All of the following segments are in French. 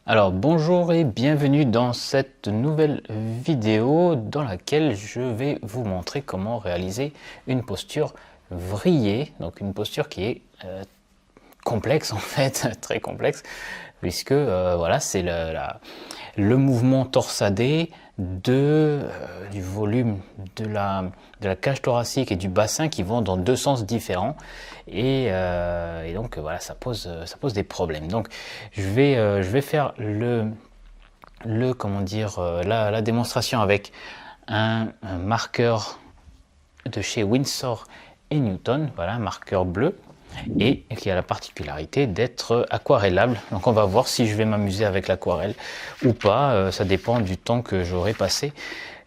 Alors bonjour et bienvenue dans cette nouvelle vidéo dans laquelle je vais vous montrer comment réaliser une posture vrillée, donc une posture qui est complexe en fait, très complexe, puisque voilà, c'est le mouvement torsadé du volume de la cage thoracique et du bassin qui vont dans deux sens différents et donc voilà, ça pose des problèmes. Donc je vais faire comment dire la démonstration avec un marqueur de chez Winsor et Newton, voilà, un marqueur bleu, et qui a la particularité d'être aquarellable. Donc on va voir si je vais m'amuser avec l'aquarelle ou pas, ça dépend du temps que j'aurai passé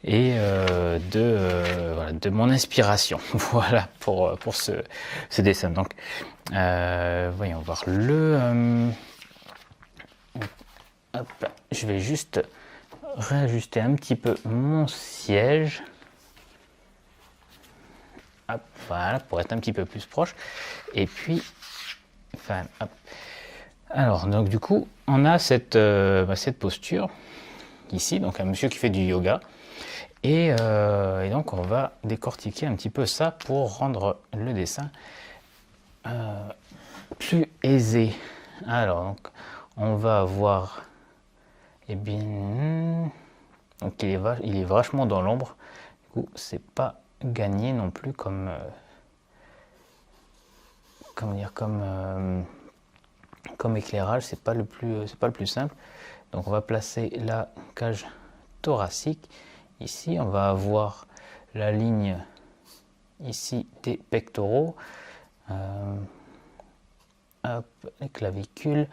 et voilà, de mon inspiration voilà, pour ce dessin. Donc voyons voir hop, je vais juste réajuster un petit peu mon siège. Hop, voilà, pour être un petit peu plus proche. Et puis, enfin, hop. Alors, donc du coup, on a cette posture ici, donc un monsieur qui fait du yoga. Et donc, on va décortiquer un petit peu ça pour rendre le dessin plus aisé. Alors, donc, on va avoir, eh bien, donc il est vachement dans l'ombre. Du coup, c'est pas gagné non plus comme comment dire, comme éclairage, c'est pas le plus simple. Donc on va placer la cage thoracique ici, on va avoir la ligne ici des pectoraux, hop, les clavicules,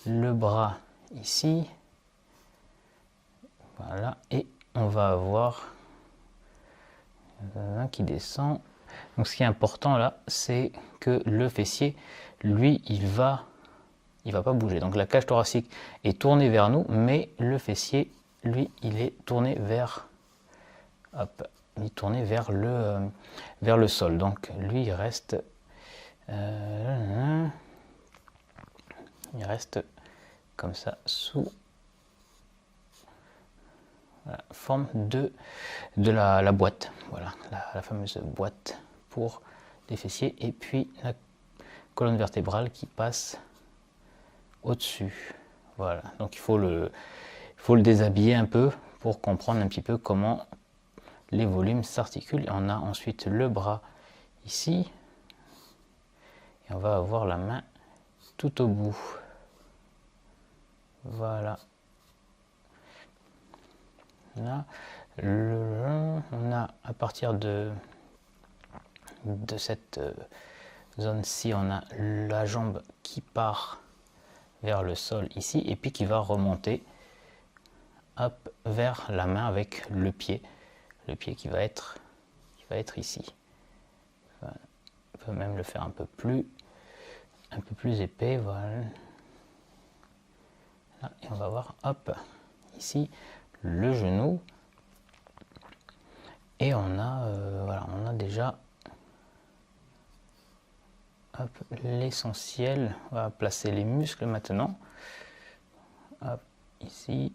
le bras ici, voilà, et on va avoir un qui descend. Donc ce qui est important là, c'est que le fessier, lui, il va pas bouger. Donc la cage thoracique est tournée vers nous, mais le fessier, lui, il est tourné vers, hop, il est tourné vers le sol. Donc lui, il reste comme ça sous la forme de la boîte. Voilà, la fameuse boîte pour les fessiers. Et puis la colonne vertébrale qui passe au-dessus. Voilà, donc il faut le déshabiller un peu pour comprendre un petit peu comment les volumes s'articulent. On a ensuite le bras ici et on va avoir la main tout au bout. Voilà. Là, on a à partir de cette zone-ci, on a la jambe qui part vers le sol ici et puis qui va remonter, hop, vers la main avec le pied qui va être ici. Voilà. On peut même le faire un peu plus épais, voilà. Là, et on va voir, hop, ici le genou et on a voilà, on a déjà l'essentiel. On va placer les muscles maintenant, hop, ici,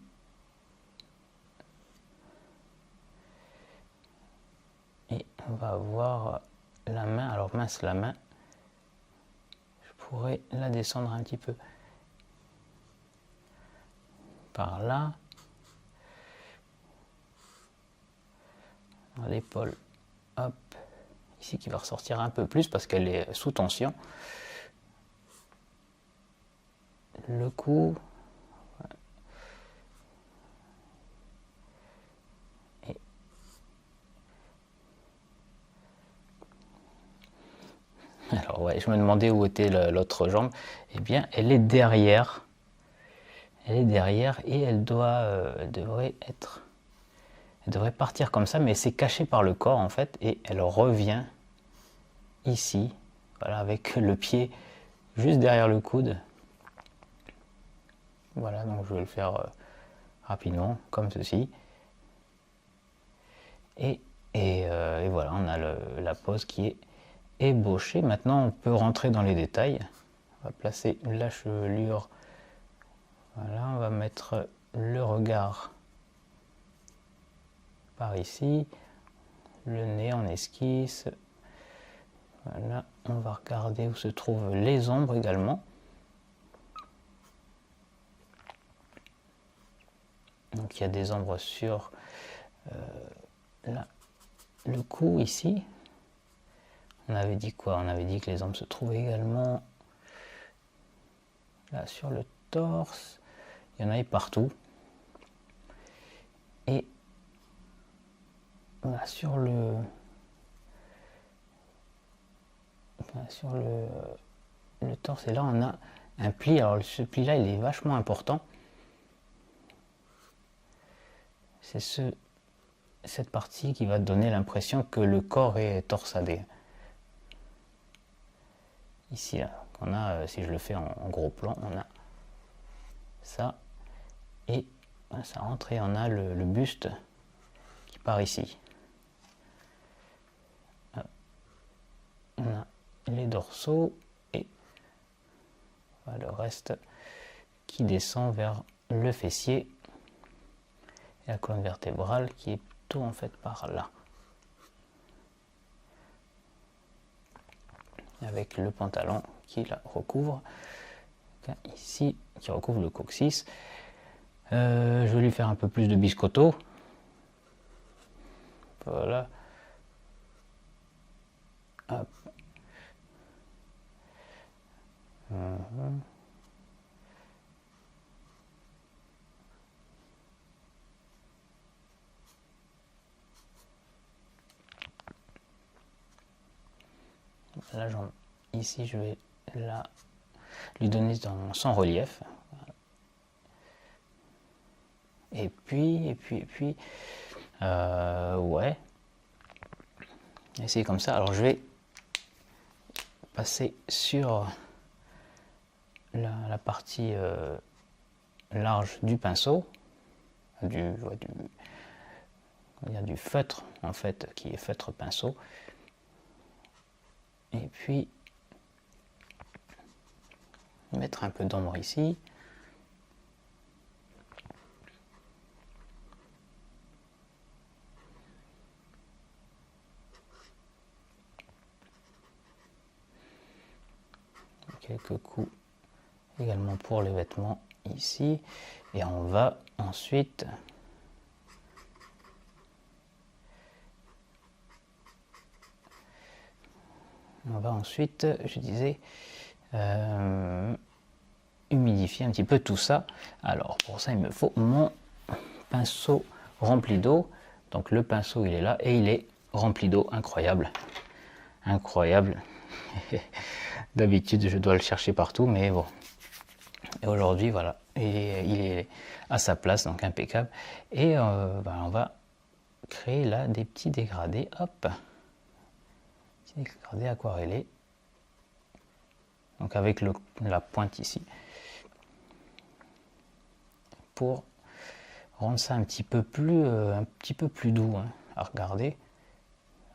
et on va avoir la main. Alors mince, la main, je pourrais la descendre un petit peu par là, l'épaule, hop, ici qui va ressortir un peu plus parce qu'elle est sous tension, le cou, et alors ouais, je me demandais où était l'autre jambe. Eh bien, elle est derrière. Elle est derrière et elle devrait partir comme ça, mais c'est caché par le corps en fait, et elle revient ici, voilà, avec le pied juste derrière le coude. Voilà, donc je vais le faire rapidement, comme ceci. Et voilà, on a la pose qui est ébauchée. Maintenant, on peut rentrer dans les détails. On va placer la chevelure Voilà, on va mettre le regard par ici, le nez en esquisse. Voilà, on va regarder où se trouvent les ombres également. Donc il y a des ombres sur le cou ici. On avait dit quoi? On avait dit que les ombres se trouvaient également là sur le torse. Il y en avait partout. Et là, sur le torse, et là on a un pli. Alors ce pli là il est vachement important. C'est cette partie qui va donner l'impression que le corps est torsadé. Ici là, on a, si je le fais en gros plan, on a ça et ça rentre et on a le buste qui part ici. On a les dorsaux et le reste qui descend vers le fessier et la colonne vertébrale qui est plutôt en fait par là, avec le pantalon qui la recouvre ici, qui recouvre le coccyx. Je vais lui faire un peu plus de biscotto. Voilà. Hop. La jambe ici, je vais là lui donner dans son relief. Et puis, ouais. Et c'est comme ça. Alors je vais passer sur la partie large du pinceau, du feutre en fait, qui est feutre pinceau. Et puis mettre un peu d'ombre ici. Quelques coups également pour les vêtements ici. Et on va ensuite je disais, humidifier un petit peu tout ça. Alors pour ça il me faut mon pinceau rempli d'eau. Donc le pinceau il est là et il est rempli d'eau. Incroyable, incroyable. D'habitude je dois le chercher partout, mais bon. Et aujourd'hui voilà, il est à sa place, donc impeccable. Et on va créer là des petits dégradés. Hop, petits dégradés aquarellés. Donc avec la pointe ici, pour rendre ça un petit peu plus doux hein, à regarder,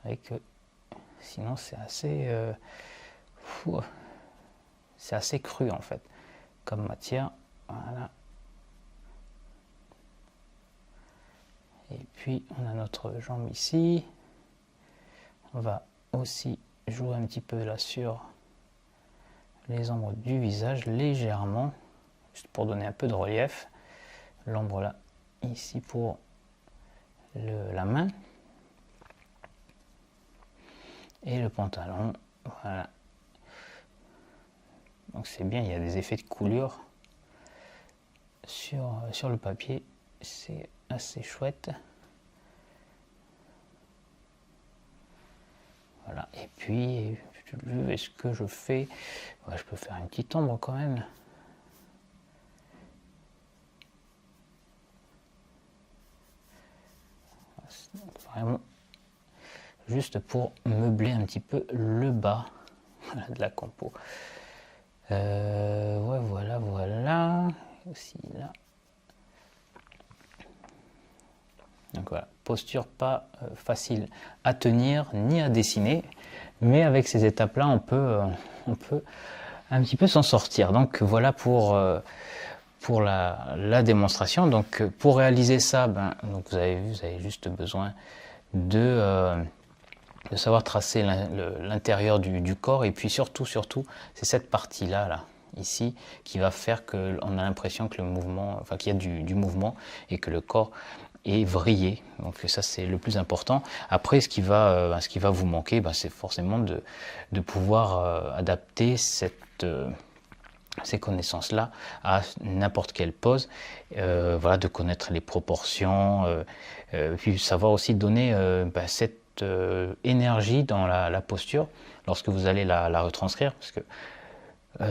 avec sinon c'est assez cru en fait comme matière. Voilà. Et puis on a notre jambe ici. On va aussi jouer un petit peu là sur les ombres du visage légèrement, juste pour donner un peu de relief. L'ombre là ici pour la main et le pantalon. Voilà, donc c'est bien, il y a des effets de coulure sur le papier, c'est assez chouette. Voilà, et puis est-ce que je fais, ouais, je peux faire une petite ombre quand même. Vraiment juste pour meubler un petit peu le bas de la compo. Ouais, voilà, aussi là. Donc voilà, posture pas facile à tenir ni à dessiner, mais avec ces étapes là on peut un petit peu s'en sortir. Donc voilà pour pour la démonstration. Donc pour réaliser ça, donc vous avez vu, vous avez juste besoin de savoir tracer l'intérieur du corps, et puis surtout c'est cette partie là ici qui va faire qu'on a l'impression que le mouvement, enfin qu'il y a du mouvement et que le corps est vrillé. Donc ça c'est le plus important. Après ce qui va vous manquer, c'est forcément de pouvoir adapter ces connaissances-là à n'importe quelle pose, voilà, de connaître les proportions, puis savoir aussi donner cette énergie dans la posture lorsque vous allez la retranscrire, parce que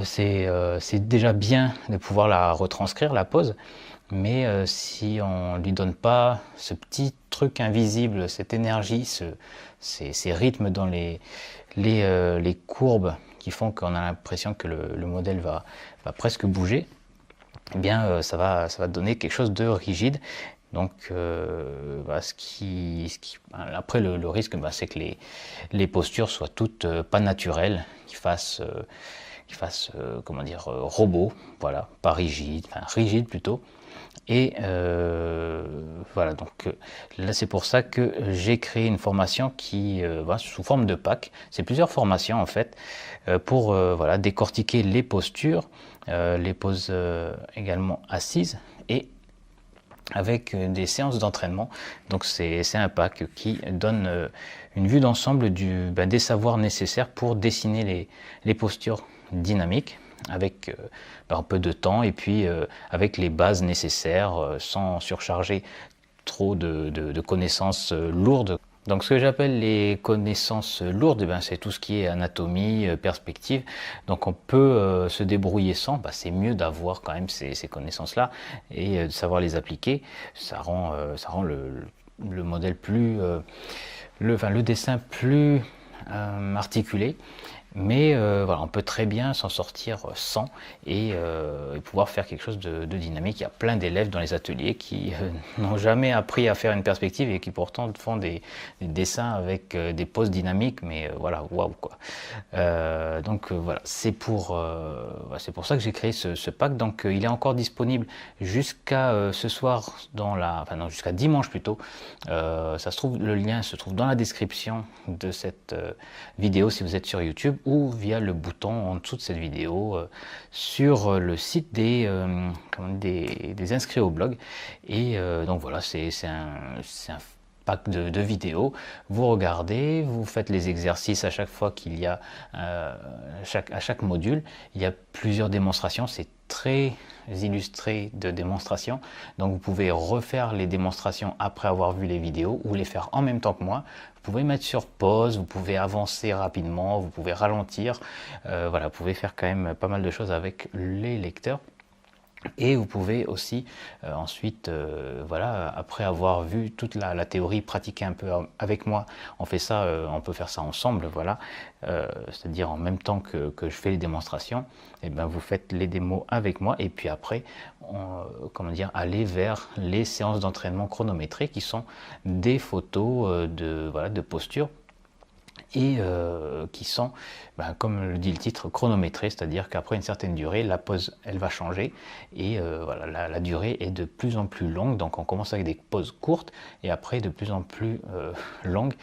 c'est déjà bien de pouvoir la retranscrire, la pose, mais si on ne lui donne pas ce petit truc invisible, cette énergie, ces rythmes dans les courbes qui font qu'on a l'impression que le modèle va presque bouger, eh bien ça va donner quelque chose de rigide. Donc après le risque, c'est que les postures soient toutes pas naturelles, qu'ils fassent comment dire, robot, voilà, pas rigide, enfin rigide plutôt. Et voilà, donc là c'est pour ça que j'ai créé une formation qui sous forme de pack. C'est plusieurs formations en fait pour voilà, décortiquer les postures, les poses également assises, et avec des séances d'entraînement. Donc c'est un pack qui donne une vue d'ensemble des savoirs nécessaires pour dessiner les postures dynamiques, avec un peu de temps, et puis avec les bases nécessaires, sans surcharger trop de connaissances lourdes. Donc ce que j'appelle les connaissances lourdes, c'est tout ce qui est anatomie, perspective. Donc on peut se débrouiller sans, c'est mieux d'avoir quand même ces connaissances-là et de savoir les appliquer. Ça rend le modèle plus, le dessin plus articulé. Mais voilà, on peut très bien s'en sortir sans et pouvoir faire quelque chose de dynamique. Il y a plein d'élèves dans les ateliers qui n'ont jamais appris à faire une perspective et qui pourtant font des dessins avec des poses dynamiques, mais voilà, waouh quoi. Donc voilà, c'est pour ça que j'ai créé ce pack. Donc il est encore disponible jusqu'à ce soir, jusqu'à dimanche plutôt. Ça se trouve, le lien se trouve dans la description de cette vidéo si vous êtes sur YouTube, ou via le bouton en dessous de cette vidéo sur le site des inscrits au blog. Et donc voilà, c'est un pack de vidéos. Vous regardez, vous faites les exercices à chaque fois qu'il y a à chaque module. Il y a plusieurs démonstrations, c'est très illustré de démonstrations, donc vous pouvez refaire les démonstrations après avoir vu les vidéos, ou les faire en même temps que moi. Vous pouvez mettre sur pause, vous pouvez avancer rapidement, vous pouvez ralentir, voilà, vous pouvez faire quand même pas mal de choses avec les lecteurs. Et vous pouvez aussi ensuite, voilà, après avoir vu toute la théorie, pratiquer un peu avec moi. On peut faire ça ensemble, voilà. C'est-à-dire en même temps que je fais les démonstrations, et vous faites les démos avec moi, et puis après, aller vers les séances d'entraînement chronométrées, qui sont des photos de posture, et qui sont, comme le dit le titre, chronométrés, c'est-à-dire qu'après une certaine durée, la pose elle va changer, et voilà, la durée est de plus en plus longue. Donc on commence avec des pauses courtes et après de plus en plus longues,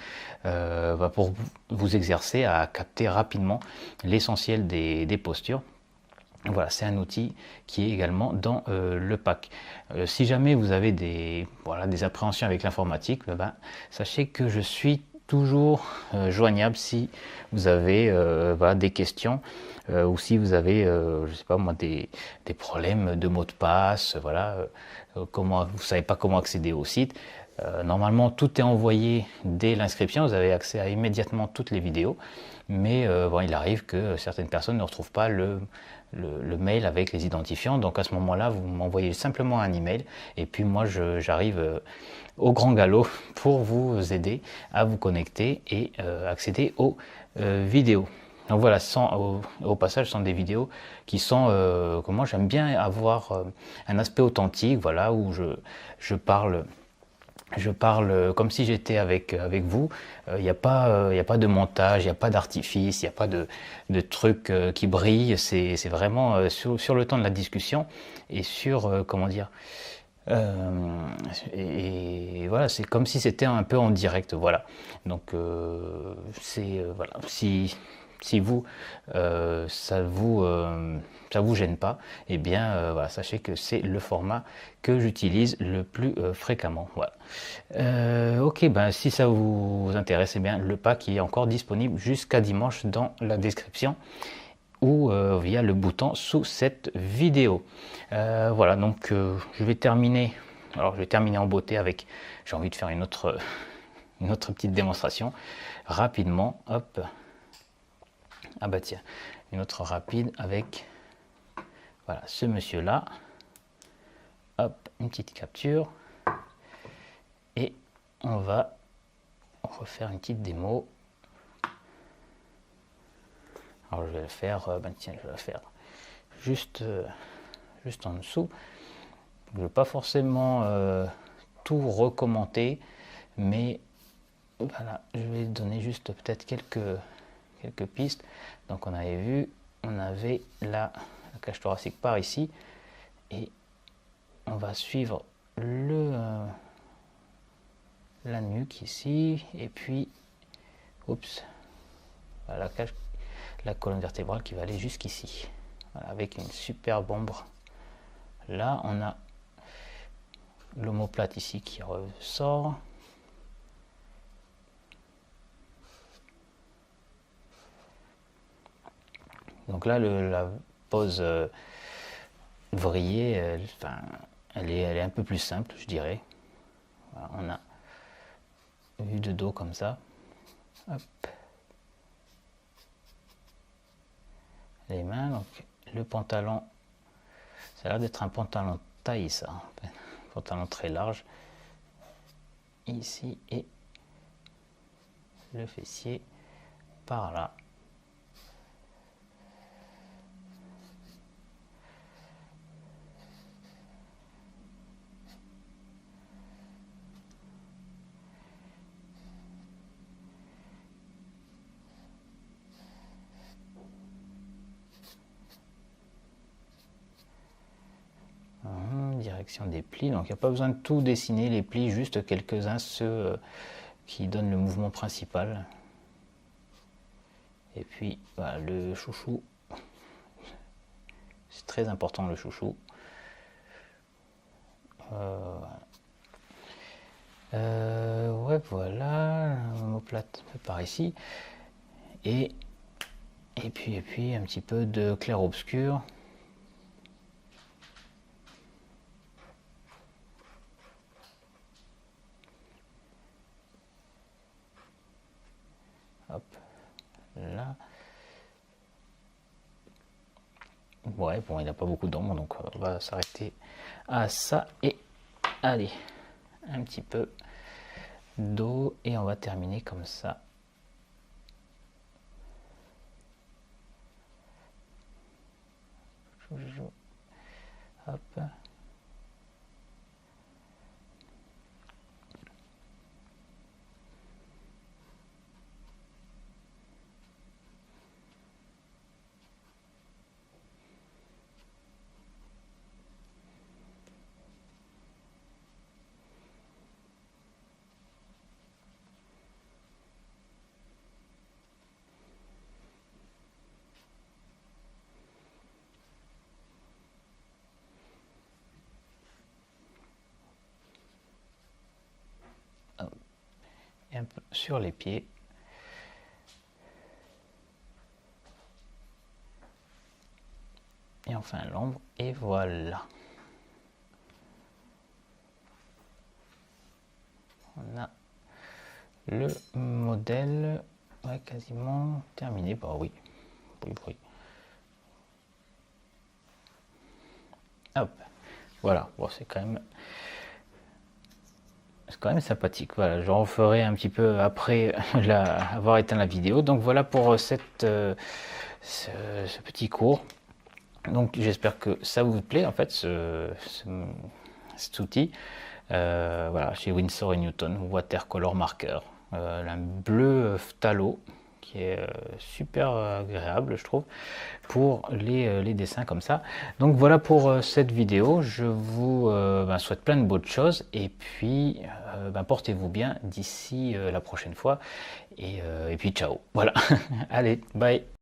pour vous exercer à capter rapidement l'essentiel des postures. Voilà, c'est un outil qui est également dans le pack. Si jamais vous avez des appréhensions avec l'informatique, sachez que je suis toujours joignable si vous avez des questions, ou si vous avez je sais pas moi, des problèmes de mots de passe, voilà, vous savez pas comment accéder au site. Normalement tout est envoyé dès l'inscription, vous avez accès à immédiatement toutes les vidéos, mais il arrive que certaines personnes ne retrouvent pas le mail avec les identifiants. Donc à ce moment-là, vous m'envoyez simplement un email, et puis moi j'arrive au grand galop pour vous aider à vous connecter et accéder aux vidéos. Donc voilà, au passage, ce sont des vidéos qui sont, que moi j'aime bien avoir un aspect authentique, voilà, où je parle je parle comme si j'étais avec vous. Il n'y a pas de montage, il n'y a pas d'artifice, il n'y a pas de trucs qui brillent. C'est vraiment sur le temps de la discussion et sur, comment dire, et voilà, c'est comme si c'était un peu en direct, voilà. Donc c'est voilà, si vous ça vous gêne pas, eh bien voilà, sachez que c'est le format que j'utilise le plus fréquemment. Voilà. Ok, ben si ça vous intéresse, eh bien le pack est encore disponible jusqu'à dimanche dans la description ou via le bouton sous cette vidéo. Voilà, donc je vais terminer. Alors je vais terminer en beauté avec. J'ai envie de faire une autre petite démonstration rapidement. Hop. Ah bah tiens, une autre rapide avec. Voilà, ce monsieur là. Hop, une petite capture. Et on va refaire une petite démo. Alors je vais le faire, tiens, je vais le faire juste en dessous. Je ne vais pas forcément tout recommenter, mais voilà, je vais donner juste peut-être quelques pistes. Donc on avait vu, on avait la cage thoracique par ici, et on va suivre la nuque ici, et puis, oups, voilà, la colonne vertébrale qui va aller jusqu'ici, voilà, avec une superbe ombre. Là, on a l'omoplate ici qui ressort. Donc là, la pose vrillée, elle est un peu plus simple, je dirais. Voilà, on a vue de dos comme ça. Hop. Les mains, donc le pantalon, ça a l'air d'être un pantalon taille, ça, un pantalon très large. Ici, et le fessier par là. Direction des plis, donc il n'y a pas besoin de tout dessiner les plis, juste quelques-uns, ceux qui donnent le mouvement principal. Et puis voilà, le chouchou, c'est très important, le chouchou. Ouais, voilà, l'omoplate par ici, et puis un petit peu de clair-obscur. Hop, là. Ouais, bon, il n'a pas beaucoup d'ombre, donc on va s'arrêter à ça. Et allez, un petit peu d'eau, et on va terminer comme ça. Hop. Et un peu sur les pieds. Et enfin l'ombre, et voilà. On a le modèle, ouais, quasiment terminé. Bah oui, oui. Hop, voilà. Bon, c'est quand même sympathique. Voilà, j'en referai un petit peu après avoir éteint la vidéo. Donc voilà pour ce petit cours. Donc j'espère que ça vous plaît en fait, cet outil. Voilà, chez Winsor & Newton, Watercolor Marker, un bleu phthalo qui est super agréable, je trouve, pour les dessins comme ça. Donc voilà pour cette vidéo. Je vous souhaite plein de bonnes choses et puis portez-vous bien d'ici la prochaine fois et puis ciao. Voilà, allez, bye.